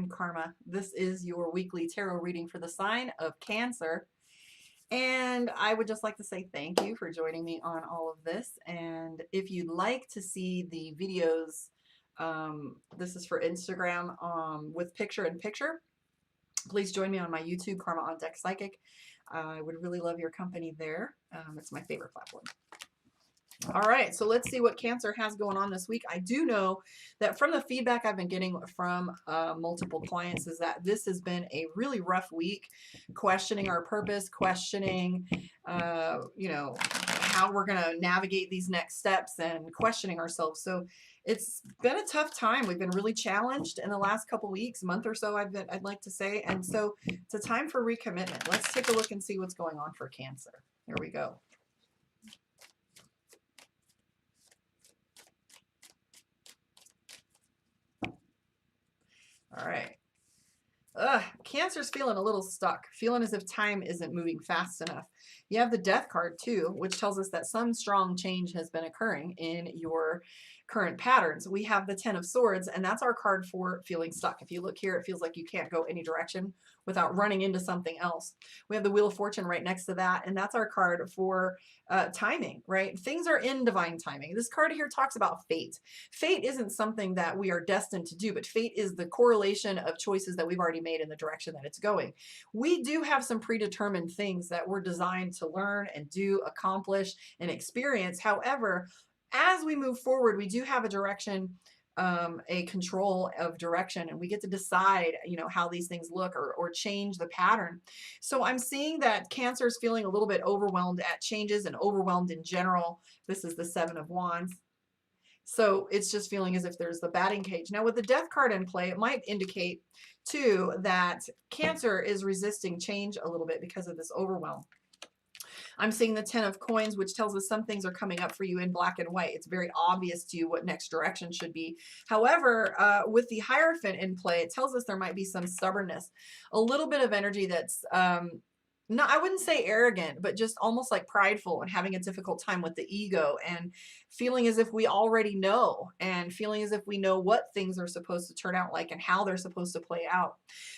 Karma. This is your weekly tarot reading for the sign of Cancer. And I would just like to say thank you for joining me on all of this. And if you'd like to see the videos, this is for Instagram with picture in picture, please join me on my YouTube, Karma on Deck Psychic. I would really love your company there. It's my favorite platform. All right, so let's see what Cancer has going on this week. I do know that from the feedback I've been getting from multiple clients is that this has been a really rough week, questioning our purpose, questioning, how we're going to navigate these next steps and questioning ourselves. So it's been a tough time. We've been really challenged in the last couple weeks, month or so, I'd like to say. And so it's a time for recommitment. Let's take a look and see what's going on for Cancer. Here we go. All right. Cancer's feeling a little stuck, feeling as if time isn't moving fast enough. You have the Death card too, which tells us that some strong change has been occurring in your current patterns. We have the Ten of Swords, and that's our card for feeling stuck. If you look here, it feels like you can't go any direction without running into something else. We have the Wheel of Fortune right next to that, and that's our card for timing, right? Things are in divine timing. This card here talks about fate. Fate isn't something that we are destined to do, but fate is the correlation of choices that we've already made in the direction that it's going. We do have some predetermined things that we're designed to learn and do, accomplish, and experience. However, as we move forward, we do have a direction, a control of direction, and we get to decide, how these things look or change the pattern. So I'm seeing that Cancer is feeling a little bit overwhelmed at changes and overwhelmed in general. This is the Seven of Wands. So it's just feeling as if there's the batting cage. Now with the Death card in play, it might indicate too that Cancer is resisting change a little bit because of this overwhelm. I'm seeing the Ten of Coins, which tells us some things are coming up for you in black and white. It's very obvious to you what next direction should be. However, with the Hierophant in play, it tells us there might be some stubbornness, a little bit of energy that's no, I wouldn't say arrogant, but just almost like prideful and having a difficult time with the ego and feeling as if we already know and feeling as if we know what things are supposed to turn out like and how they're supposed to play out.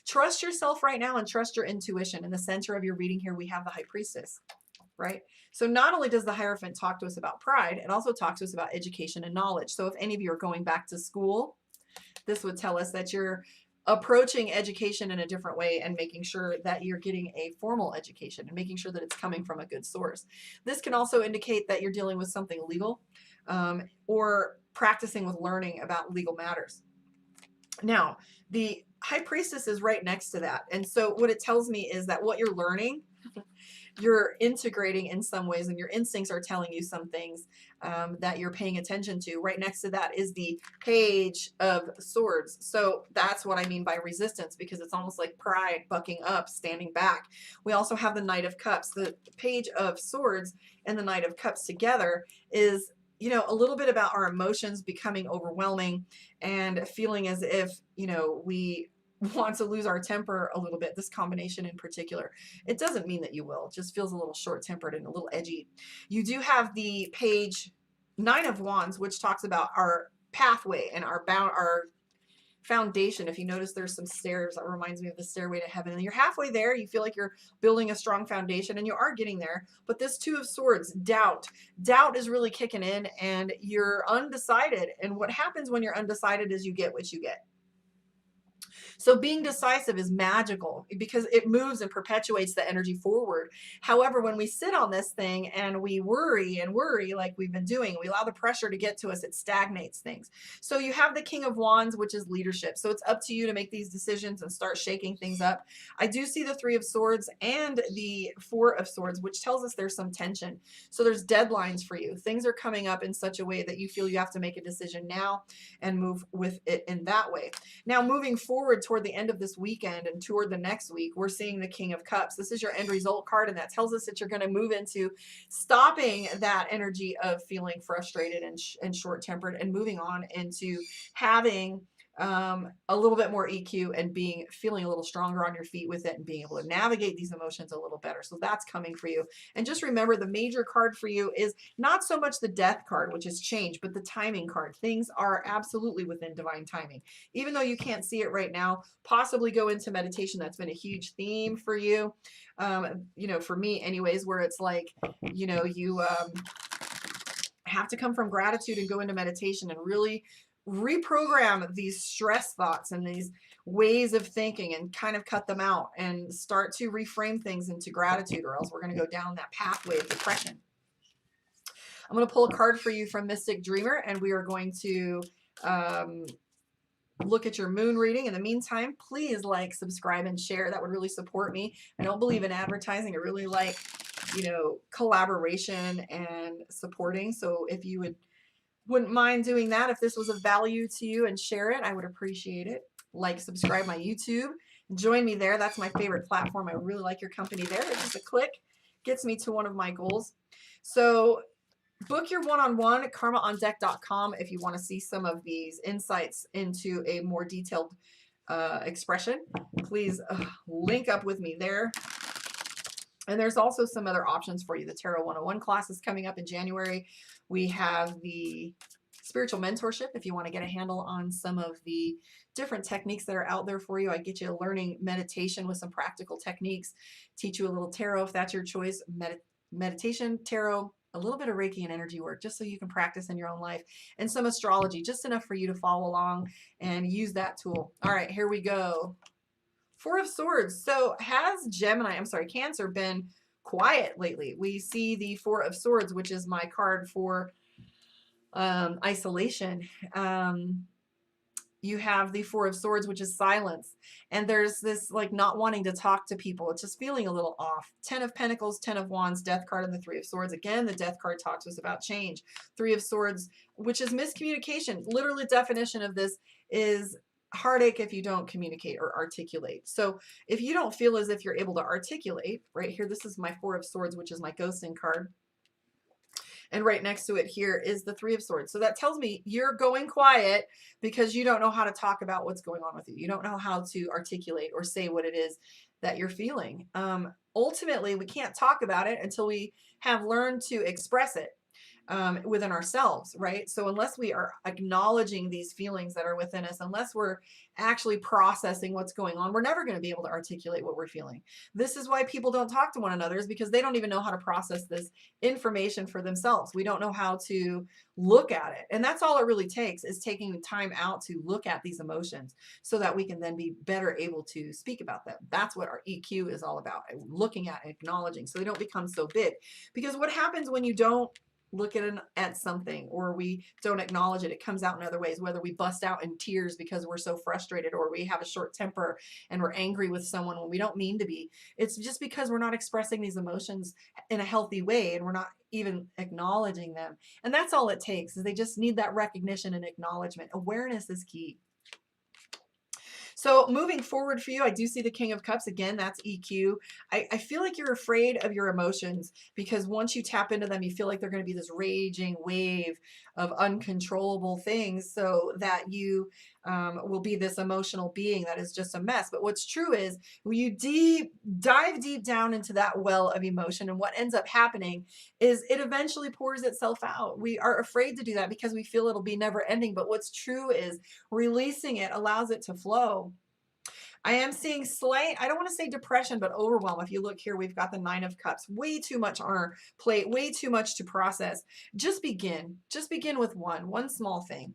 Trust yourself right now and trust your intuition. In the center of your reading here, we have the High Priestess. Right? So not only does the Hierophant talk to us about pride, it also talks to us about education and knowledge. So if any of you are going back to school, this would tell us that you're approaching education in a different way and making sure that you're getting a formal education and making sure that it's coming from a good source. This can also indicate that you're dealing with something legal or practicing with learning about legal matters. Now, the High Priestess is right next to that. And so what it tells me is that what you're learning, you're integrating in some ways, and your instincts are telling you some things that you're paying attention to. Right next to that is the Page of Swords. So that's what I mean by resistance, because it's almost like pride bucking up, standing back. We also have the Knight of Cups. The Page of Swords and the Knight of Cups together is, a little bit about our emotions becoming overwhelming and feeling as if, we want to lose our temper a little bit, this combination in particular. It doesn't mean that you will. It just feels a little short-tempered and a little edgy. You do have the page Nine of Wands, which talks about our pathway and our foundation. If you notice, there's some stairs that reminds me of the stairway to heaven, and you're halfway there. You feel like you're building a strong foundation, and you are getting there. But this Two of Swords, doubt is really kicking in, and you're undecided. And what happens when you're undecided is you get what you get. So being decisive is magical because it moves and perpetuates the energy forward. However, when we sit on this thing and we worry like we've been doing, we allow the pressure to get to us, it stagnates things. So you have the King of Wands, which is leadership. So it's up to you to make these decisions and start shaking things up. I do see the Three of Swords and the Four of Swords, which tells us there's some tension. So there's deadlines for you. Things are coming up in such a way that you feel you have to make a decision now and move with it in that way. Now, moving forward toward the end of this weekend and toward the next week, we're seeing the King of Cups. This is your end result card, and that tells us that you're going to move into stopping that energy of feeling frustrated and short-tempered and moving on into having a little bit more EQ and feeling a little stronger on your feet with it and being able to navigate these emotions a little better. So that's coming for you. And just remember, the major card for you is not so much the death card, which is change, but the timing card. Things are absolutely within divine timing. Even though you can't see it right now, possibly go into meditation. That's been a huge theme for you. For me anyways, where it's like, you have to come from gratitude and go into meditation and really reprogram these stress thoughts and these ways of thinking and kind of cut them out and start to reframe things into gratitude, or else we're going to go down that pathway of depression. I'm going to pull a card for you from Mystic Dreamer, and we are going to look at your moon reading. In the meantime, please like, subscribe, and share. That would really support me. I don't believe in advertising. I really like, collaboration and supporting. So if you wouldn't mind doing that, if this was of value to you, and share it, I would appreciate it. Like, subscribe my YouTube, join me there. That's my favorite platform. I really like your company there. It's just a click gets me to one of my goals. So book your one-on-one at karmaondeck.com if you want to see some of these insights into a more detailed expression. Please link up with me there. And there's also some other options for you. The Tarot 101 class is coming up in January. We have the spiritual mentorship if you want to get a handle on some of the different techniques that are out there for you. I get you learning meditation with some practical techniques, teach you a little tarot if that's your choice, meditation, tarot, a little bit of Reiki and energy work, just so you can practice in your own life, and some astrology, just enough for you to follow along and use that tool. All right, here we go. Four of Swords. So has Cancer been quiet lately? We see the Four of Swords, which is my card for isolation. You have the Four of Swords, which is silence. And there's this like not wanting to talk to people. It's just feeling a little off. 10 of Pentacles, 10 of Wands, Death card, and the Three of Swords. Again, the Death card talks to us about change. Three of Swords, which is miscommunication. Literally, definition of this is heartache if you don't communicate or articulate. So if you don't feel as if you're able to articulate, right here, this is my Four of Swords, which is my ghosting card. And right next to it here is the Three of Swords. So that tells me you're going quiet because you don't know how to talk about what's going on with you. You don't know how to articulate or say what it is that you're feeling. Ultimately, we can't talk about it until we have learned to express it within ourselves, right? So unless we are acknowledging these feelings that are within us, unless we're actually processing what's going on, we're never going to be able to articulate what we're feeling. This is why people don't talk to one another, is because they don't even know how to process this information for themselves. We don't know how to look at it. And that's all it really takes, is taking the time out to look at these emotions so that we can then be better able to speak about them. That's what our EQ is all about, looking at and acknowledging, so they don't become so big. Because what happens when you don't look at something, or we don't acknowledge it, it comes out in other ways, whether we bust out in tears because we're so frustrated, or we have a short temper and we're angry with someone when we don't mean to be. It's just because we're not expressing these emotions in a healthy way, and we're not even acknowledging them. And that's all it takes, is they just need that recognition and acknowledgement. Awareness is key. So moving forward for you, I do see the King of Cups. Again, that's EQ. I feel like you're afraid of your emotions, because once you tap into them, you feel like they're going to be this raging wave of uncontrollable things, so that you will be this emotional being that is just a mess. But what's true is, when you dive deep down into that well of emotion, and what ends up happening is it eventually pours itself out. We are afraid to do that because we feel it'll be never ending. But what's true is, releasing it allows it to flow. I am seeing slight, I don't want to say depression, but overwhelm. If you look here, we've got the Nine of Cups. Way too much on our plate, way too much to process. Just begin with one small thing.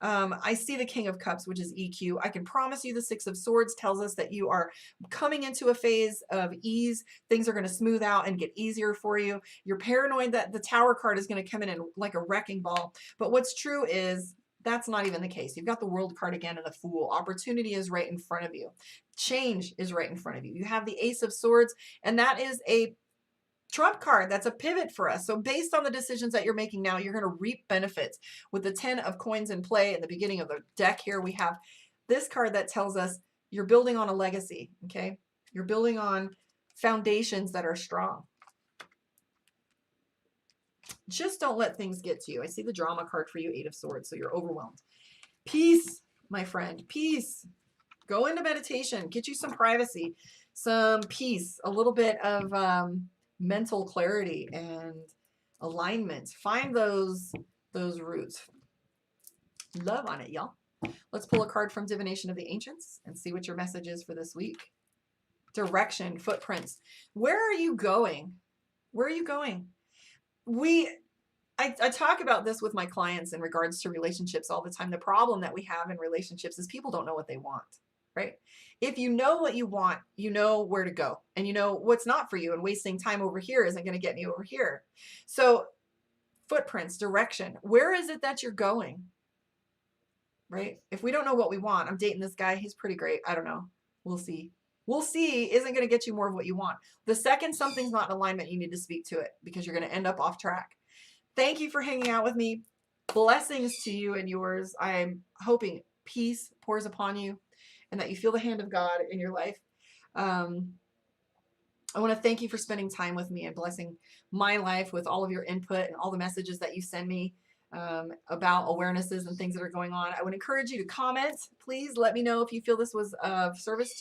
I see the King of Cups, which is EQ. I can promise you the Six of Swords tells us that you are coming into a phase of ease. Things are going to smooth out and get easier for you. You're paranoid that the Tower card is going to come in and like a wrecking ball. But what's true is, that's not even the case. You've got the World card again and the Fool. Opportunity is right in front of you. Change is right in front of you. You have the Ace of Swords, and that is a trump card. That's a pivot for us. So based on the decisions that you're making now, you're going to reap benefits. With the 10 of coins in play at the beginning of the deck here, we have this card that tells us you're building on a legacy, okay? You're building on foundations that are strong. Just don't let things get to you. I see the drama card for you, Eight of Swords, so you're overwhelmed. Peace, my friend. Peace. Go into meditation. Get you some privacy, some peace, a little bit of mental clarity and alignment. Find those roots. Love on it, y'all. Let's pull a card from Divination of the Ancients and see what your message is for this week. Direction, footprints. Where are you going? Where are you going? I talk about this with my clients in regards to relationships all the time. The problem that we have in relationships is people don't know what they want, right? If you know what you want, you know where to go and you know what's not for you, and wasting time over here isn't going to get me over here. So footprints, direction, where is it that you're going? Right? If we don't know what we want, I'm dating this guy. He's pretty great. I don't know. We'll see. We'll see isn't going to get you more of what you want. The second something's not in alignment, you need to speak to it because you're going to end up off track. Thank you for hanging out with me. Blessings to you and yours. I'm hoping peace pours upon you and that you feel the hand of God in your life. I want to thank you for spending time with me and blessing my life with all of your input and all the messages that you send me about awarenesses and things that are going on. I would encourage you to comment. Please let me know if you feel this was of service to you.